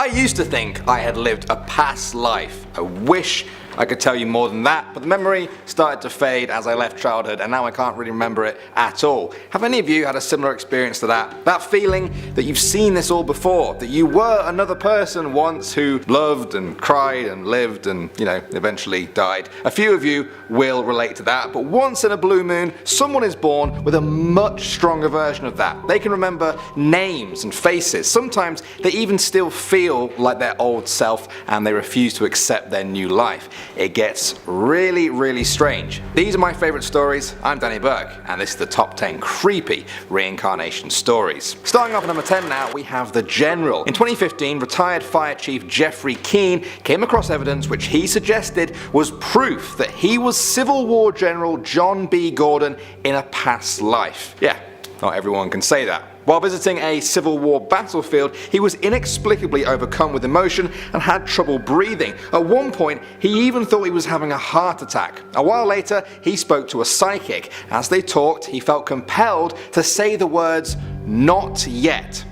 I used to think I had lived a past life. I wish I could tell you more than that, but the memory started to fade as I left childhood and now I can't really remember it at all. Have any of you had a similar experience to that? That feeling that you've seen this all before, that you were another person once who loved and cried and lived and, eventually died. A few of you will relate to that, but once in a blue moon, someone is born with a much stronger version of that. They can remember names and faces. Sometimes they even still feel like their old self and they refuse to accept their new life. It gets really, really strange. These are my favourite stories. I'm Danny Burke, and this is the top 10 creepy reincarnation stories. Starting off at number 10 now, we have The General. In 2015, retired Fire Chief Jeffrey Keane came across evidence which he suggested was proof that he was Civil War General John B. Gordon in a past life. Yeah, not everyone can say that. While visiting a Civil War battlefield, he was inexplicably overcome with emotion and had trouble breathing. At one point, he even thought he was having a heart attack. A while later, he spoke to a psychic. As they talked, he felt compelled to say the words, "Not yet."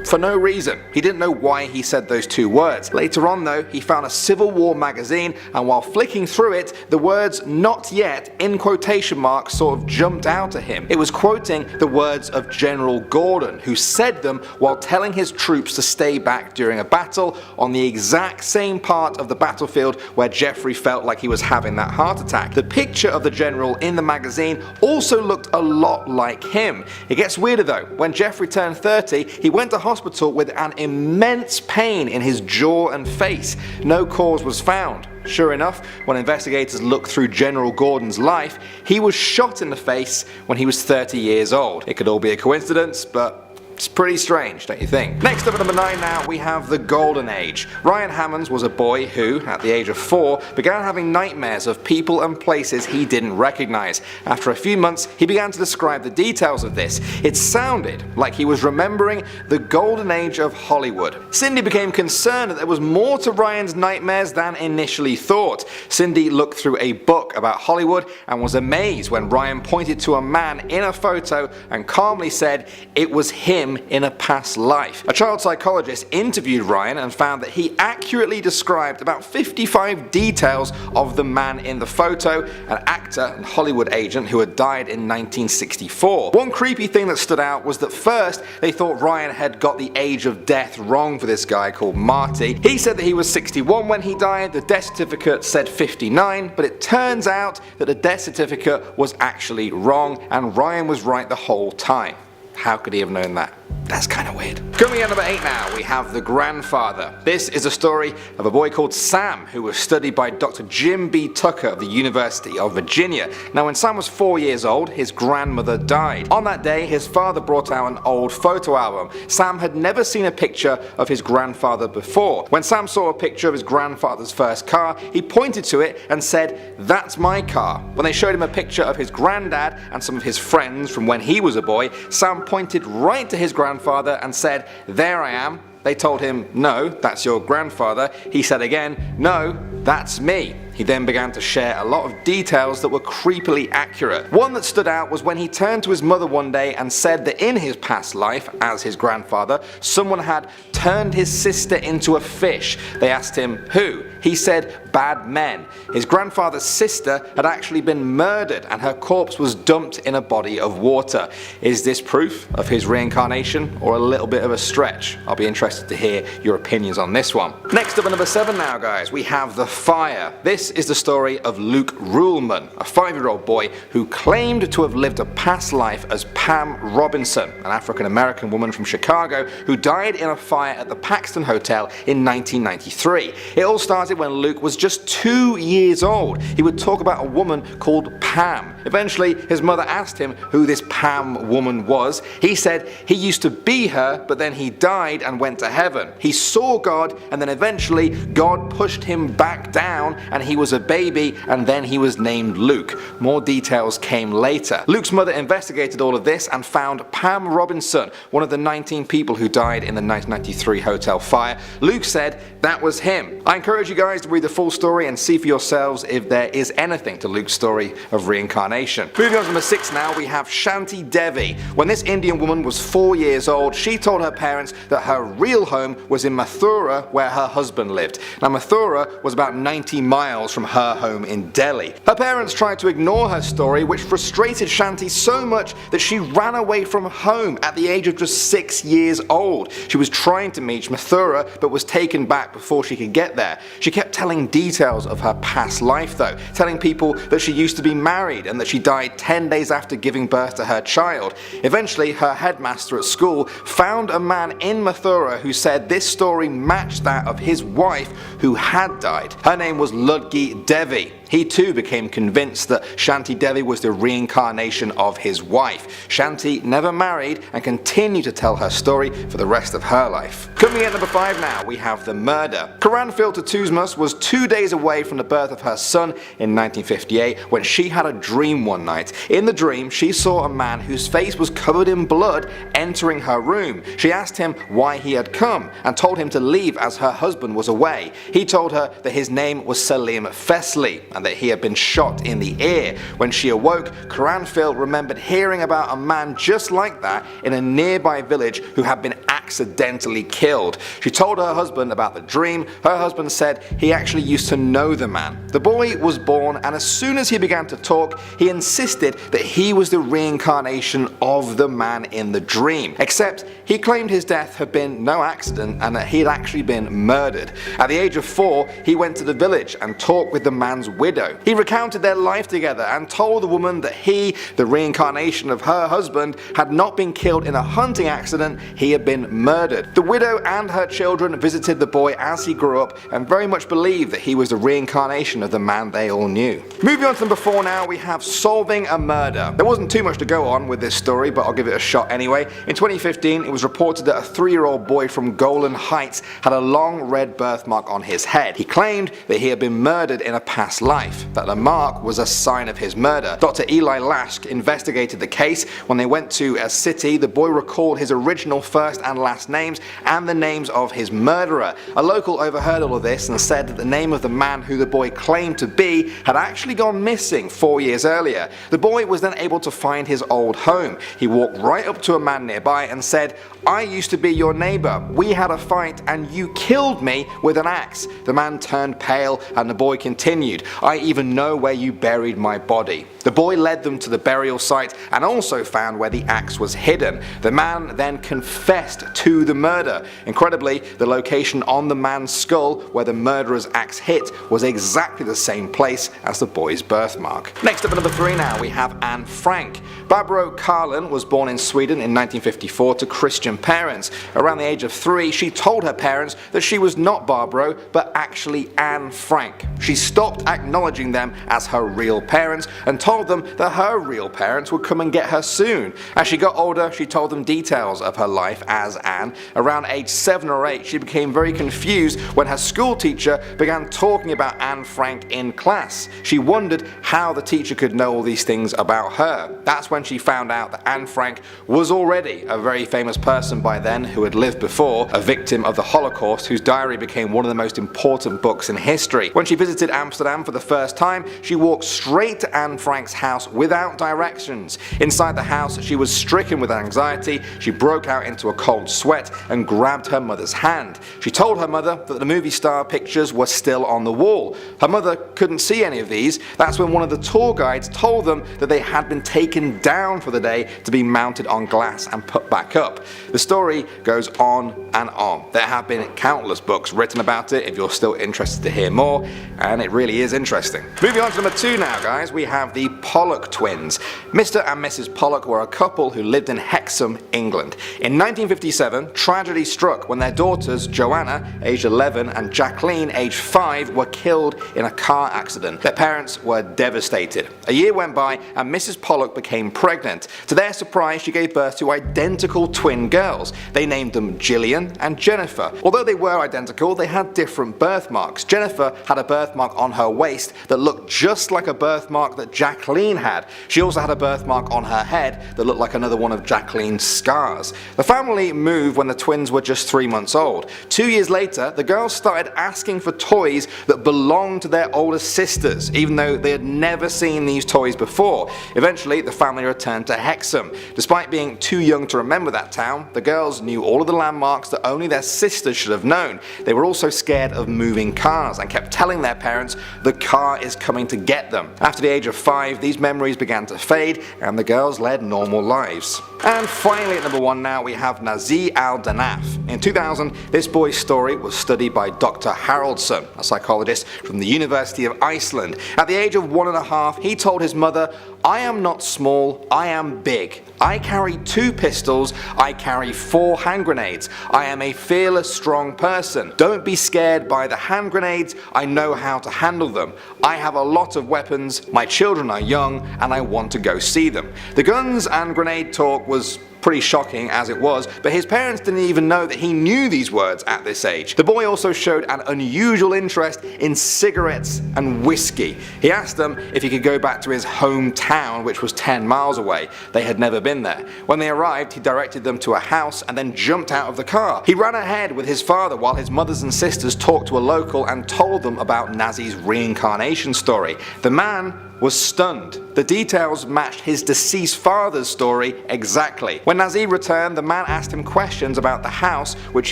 For no reason. He didn't know why he said those two words. Later on though, he found a Civil War magazine, and while flicking through it, the words "not yet" in quotation marks sort of jumped out at him. It was quoting the words of General Gordon, who said them while telling his troops to stay back during a battle on the exact same part of the battlefield where Jeffrey felt like he was having that heart attack. The picture of the general in the magazine also looked a lot like him. It gets weirder though. When Jeffrey turned 30, he went to hospital with an immense pain in his jaw and face. No cause was found. Sure enough, when investigators looked through General Gordon's life, he was shot in the face when he was 30 years old. It could all be a coincidence, but it's pretty strange, don't you think? Next up at number 9 now, we have the Golden Age. Ryan Hammonds was a boy who, at the age of 4, began having nightmares of people and places he didn't recognize. After a few months, he began to describe the details of this. It sounded like he was remembering the Golden Age of Hollywood. Cindy became concerned that there was more to Ryan's nightmares than initially thought. Cindy looked through a book about Hollywood and was amazed when Ryan pointed to a man in a photo and calmly said it was him in a past life. A child psychologist interviewed Ryan and found that he accurately described about 55 details of the man in the photo, an actor and Hollywood agent who had died in 1964. One creepy thing that stood out was that first they thought Ryan had got the age of death wrong for this guy called Marty. He said that he was 61 when he died, the death certificate said 59, but it turns out that the death certificate was actually wrong and Ryan was right the whole time. How could he have known that? That's kind of weird. Coming in at number 8 now, we have The Grandfather. This is a story of a boy called Sam who was studied by Dr. Jim B. Tucker of the University of Virginia. Now when Sam was 4 years old, his grandmother died. On that day, his father brought out an old photo album. Sam had never seen a picture of his grandfather before. When Sam saw a picture of his grandfather's first car, he pointed to it and said, "That's my car." When they showed him a picture of his granddad and some of his friends from when he was a boy, Sam pointed right to his grandfather and said, "There I am." They told him, "No, that's your grandfather." He said again, "No, that's me." He then began to share a lot of details that were creepily accurate. One that stood out was when he turned to his mother one day and said that in his past life, as his grandfather, someone had turned his sister into a fish. They asked him, "Who?" He said, "Bad men." His grandfather's sister had actually been murdered and her corpse was dumped in a body of water. Is this proof of his reincarnation or a little bit of a stretch? I'll be interested to hear your opinions on this one. Next up at number 7 now guys, we have The Fire. This is the story of Luke Ruhlman, a 5-year-old boy who claimed to have lived a past life as Pam Robinson, an African American woman from Chicago who died in a fire at the Paxton Hotel in 1993. It all started when Luke was just 2 years old. He would talk about a woman called Pam. Eventually his mother asked him who this Pam woman was. He said he used to be her, but then he died and went to heaven. He saw God and then eventually God pushed him back down and he was a baby and then he was named Luke. More details came later. Luke's mother investigated all of this and found Pam Robinson, one of the 19 people who died in the 1993 hotel fire. Luke said that was him. I encourage you guys to read the full story and see for yourselves if there is anything to Luke's story of of reincarnation. Moving on to number 6 now, we have Shanti Devi. When this Indian woman was 4 years old, she told her parents that her real home was in Mathura, where her husband lived. Now Mathura was about 90 miles from her home in Delhi. Her parents tried to ignore her story, which frustrated Shanti so much that she ran away from home at the age of just 6 years old. She was trying to reach Mathura but was taken back before she could get there. She kept telling details of her past life though, telling people that she used to be married and that she died 10 days after giving birth to her child. Eventually her headmaster at school found a man in Mathura who said this story matched that of his wife who had died. Her name was Ludgi Devi. He too became convinced that Shanti Devi was the reincarnation of his wife. Shanti never married and continued to tell her story for the rest of her life. Coming in at number 5 now, we have the murder. Karanfil Tutuzmus was 2 days away from the birth of her son in 1958 when she had a dream one night. In the dream, she saw a man whose face was covered in blood entering her room. She asked him why he had come and told him to leave as her husband was away. He told her that his name was Salim Fesli and that he had been shot in the ear. When she awoke, Karanfil remembered hearing about a man just like that in a nearby village who had been accidentally killed. She told her husband about the dream. Her husband said he actually used to know the man. The boy was born, and as soon as he began to talk, he insisted that he was the reincarnation of the man in the dream. Except he claimed his death had been no accident and that he had actually been murdered. At the age of 4, he went to the village and talked with the man's widow. He recounted their life together and told the woman that he, the reincarnation of her husband, had not been killed in a hunting accident, he had been murdered. The widow and her children visited the boy as he grew up and very much believed that he was the reincarnation of the man they all knew. Moving on to number 4 now, we have solving a murder. There wasn't too much to go on with this story, but I'll give it a shot anyway. In 2015, it was reported that a 3-year-old boy from Golan Heights had a long red birthmark on his head. He claimed that he had been murdered in a past life, that the mark was a sign of his murder. Dr. Eli Lask investigated the case. When they went to a city, the boy recalled his original first and last names and the names of his murderer. A local overheard all of this and said that the name of the man who the boy claimed to be had actually gone missing 4 years earlier. The boy was then able to find his old home. He walked right up to a man nearby and said, "I used to be your neighbor. We had a fight and you killed me with an axe." The man turned pale and the boy continued, "I even know where you buried my body." The boy led them to the burial site and also found where the axe was hidden. The man then confessed to the murder. Incredibly, the location on the man's skull where the murderer's axe hit was exactly the same place as the boy's birthmark. Next up at number 3 now, we have Anne Frank. Barbro Karlin was born in Sweden in 1954 to Christian parents. Around the age of 3, she told her parents that she was not Barbro, but actually Anne Frank. She stopped acknowledging them as her real parents and told them that her real parents would come and get her soon. As she got older, she told them details of her life as Anne. Around age 7 or 8, she became very confused when her school teacher began talking about Anne Frank in class. She wondered how the teacher could know all these things about her. That's when she found out that Anne Frank was already a very famous person by then who had lived before, a victim of the Holocaust whose diary became one of the most important books in history. When she visited Amsterdam for the first time, she walked straight to Anne Frank's house without directions. Inside the house, she was stricken with anxiety. She broke out into a cold sweat and grabbed her mother's hand. She told her mother that the movie star pictures were still on the wall. Her mother couldn't see any of these. That's when one of the tour guides told them that they had been taken down for the day to be mounted on glass and put back up. The story goes on and on. There have been countless books written about it if you're still interested to hear more, and it really is interesting. Moving on to number 2 now, guys, we have the Pollock twins. Mr. and Mrs. Pollock were a couple who lived in Hexham, England. In 1957, tragedy struck when their daughters Joanna, aged 11, and Jacqueline, aged 5, were killed in a car accident. Their parents were devastated. A year went by and Mrs. Pollock became pregnant. To their surprise, she gave birth to identical twin girls. They named them Gillian and Jennifer. Although they were identical, they had different birthmarks. Jennifer had a birthmark on her waist waist that looked just like a birthmark that Jacqueline had. She also had a birthmark on her head that looked like another one of Jacqueline's scars. The family moved when the twins were just 3 months old. 2 years later, the girls started asking for toys that belonged to their older sisters, even though they had never seen these toys before. Eventually, the family returned to Hexham. Despite being too young to remember that town, the girls knew all of the landmarks that only their sisters should have known. They were also scared of moving cars and kept telling their parents the car is coming to get them. After the age of 5, these memories began to fade and the girls led normal lives. And finally at number 1 now we have Nazi Al-Danaf. In 2000, this boy's story was studied by Dr. Haraldsson, a psychologist from the University of Iceland. At the age of 1.5, he told his mother, "I am not small, I am big. I carry 2 pistols, I carry 4 hand grenades. I am a fearless, strong person. Don't be scared by the hand grenades, I know how to handle them. I have a lot of weapons, my children are young, and I want to go see them." The guns and grenade talk was pretty shocking as it was, but his parents didn't even know that he knew these words at this age. The boy also showed an unusual interest in cigarettes and whiskey. He asked them if he could go back to his hometown, which was 10 miles away. They had never been there. When they arrived, he directed them to a house and then jumped out of the car. He ran ahead with his father while his mothers and sisters talked to a local and told them about Nazi's reincarnation story. The man was stunned. The details matched his deceased father's story exactly. When Nazi returned, the man asked him questions about the house, which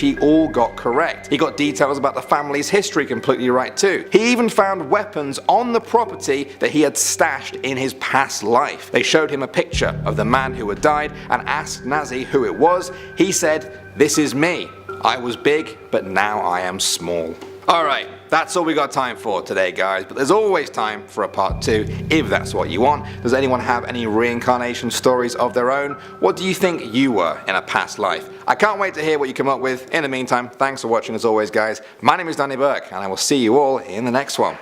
he all got correct. He got details about the family's history completely right too. He even found weapons on the property that he had stashed in his past life. They showed him a picture of the man who had died and asked Nazi who it was. He said, "This is me. I was big, but now I am small." Alright, that's all we got time for today guys, but there's always time for a part 2 if that's what you want. Does anyone have any reincarnation stories of their own? What do you think you were in a past life? I can't wait to hear what you come up with. In the meantime, thanks for watching as always guys. My name is Danny Burke and I will see you all in the next one.